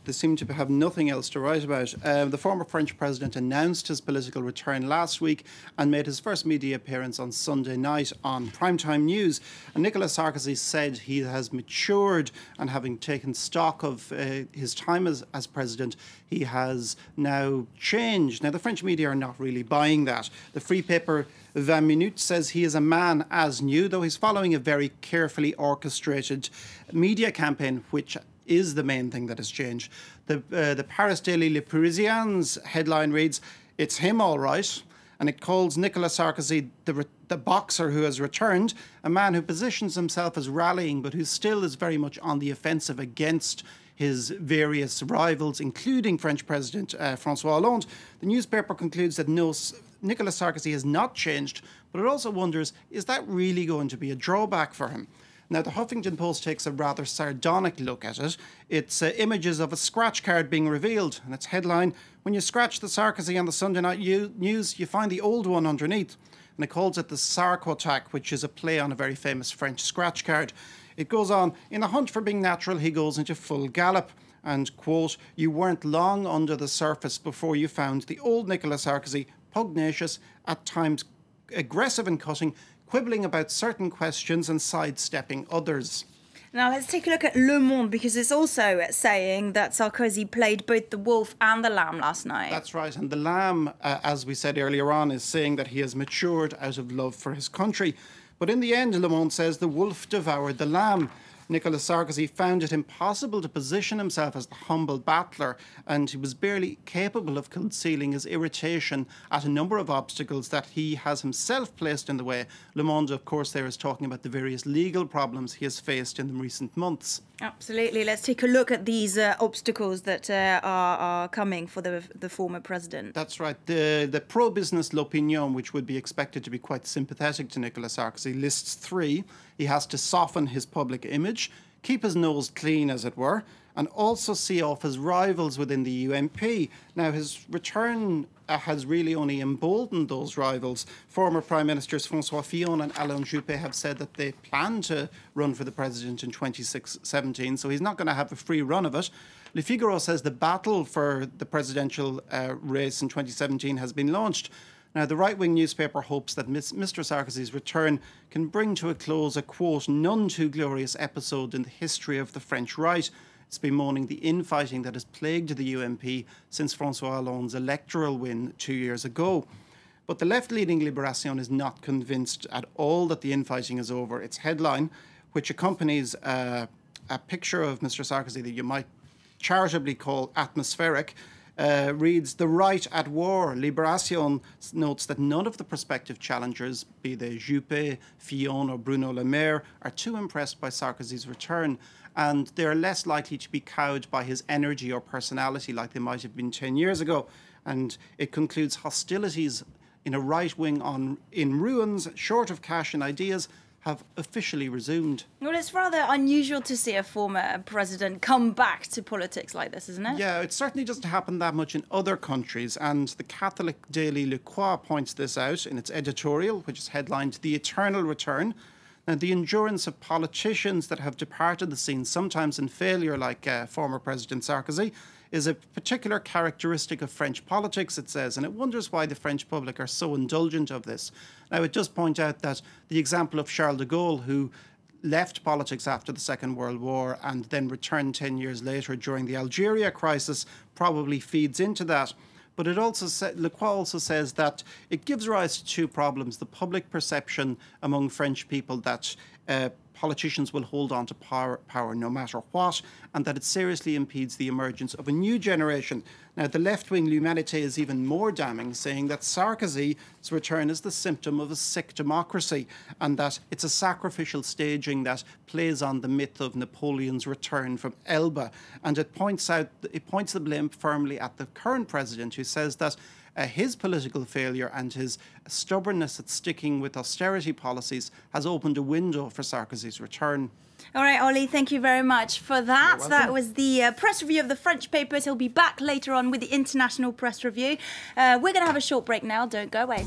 They seem to have nothing else to write about. The former French president announced his political return last week and made his first media appearance on Sunday night on primetime news. And Nicolas Sarkozy said he has matured, and having taken stock of his time as president, he has now changed. Now, the French media are not really buying that. The free paper 20 Minutes says he is a man as new, though he's following a very carefully orchestrated media campaign, which is the main thing that has changed. The Paris daily Le Parisien's headline reads, "It's him all right," and it calls Nicolas Sarkozy the boxer who has returned, a man who positions himself as rallying but who still is very much on the offensive against his various rivals, including French President François Hollande. The newspaper concludes that Nicolas Sarkozy has not changed, but it also wonders, is that really going to be a drawback for him? Now, the Huffington Post takes a rather sardonic look at it. It's images of a scratch card being revealed, and its headline, "When you scratch the Sarkozy on the Sunday night news, you find the old one underneath." And it calls it the Sarko-tac, which is a play on a very famous French scratch card. It goes on, "In the hunt for being natural, he goes into full gallop." And, quote, "You weren't long under the surface before you found the old Nicolas Sarkozy, pugnacious, at times aggressive and cutting, quibbling about certain questions and sidestepping others." Now let's take a look at Le Monde, because it's also saying that Sarkozy played both the wolf and the lamb last night. That's right, and the lamb, as we said earlier on, is saying that he has matured out of love for his country. But in the end, Le Monde says the wolf devoured the lamb. Nicolas Sarkozy found it impossible to position himself as the humble battler, and he was barely capable of concealing his irritation at a number of obstacles that he has himself placed in the way. Le Monde, of course, there is talking about the various legal problems he has faced in the recent months. Absolutely. Let's take a look at these obstacles that are coming for the former president. That's right. The pro-business L'Opinion, which would be expected to be quite sympathetic to Nicolas Sarkozy, lists 3. He has to soften his public image, keep his nose clean, as it were, and also see off his rivals within the UMP. Now, his return has really only emboldened those rivals. Former Prime Ministers François Fillon and Alain Juppé have said that they plan to run for the president in 2017, so he's not going to have a free run of it. Le Figaro says the battle for the presidential race in 2017 has been launched. Now, the right-wing newspaper hopes that Mr. Sarkozy's return can bring to a close a, quote, none too glorious episode in the history of the French right. It's bemoaning the infighting that has plagued the UMP since François Hollande's electoral win 2 years ago. But the left-leaning Libération is not convinced at all that the infighting is over. Its headline, which accompanies a picture of Mr. Sarkozy that you might charitably call atmospheric, reads, "The right at war." Libération notes that none of the prospective challengers, be they Juppé, Fillon or Bruno Le Maire, are too impressed by Sarkozy's return, and they're less likely to be cowed by his energy or personality like they might have been 10 years ago. And it concludes hostilities in a right wing in ruins, short of cash and ideas, have officially resumed. Well, it's rather unusual to see a former president come back to politics like this, isn't it? Yeah, it certainly doesn't happen that much in other countries, and the Catholic daily Le Croix points this out in its editorial, which is headlined "The Eternal Return." Now, the endurance of politicians that have departed the scene, sometimes in failure, like former President Sarkozy, is a particular characteristic of French politics, it says, and it wonders why the French public are so indulgent of this. Now, it does point out that the example of Charles de Gaulle, who left politics after the Second World War and then returned 10 years later during the Algeria crisis, probably feeds into that. But it also Le Croix also says that it gives rise to 2 problems: the public perception among French people that politicians will hold on to power no matter what, and that it seriously impedes the emergence of a new generation. Now, the left-wing L'Humanité is even more damning, saying that Sarkozy's return is the symptom of a sick democracy, and that it's a sacrificial staging that plays on the myth of Napoleon's return from Elba. And it points the blame firmly at the current president, who says that his political failure and his stubbornness at sticking with austerity policies has opened a window for Sarkozy's return. All right, Ollie, thank you very much for that. That was the press review of the French papers. He'll be back later on with the international press review. We're going to have a short break now. Don't go away.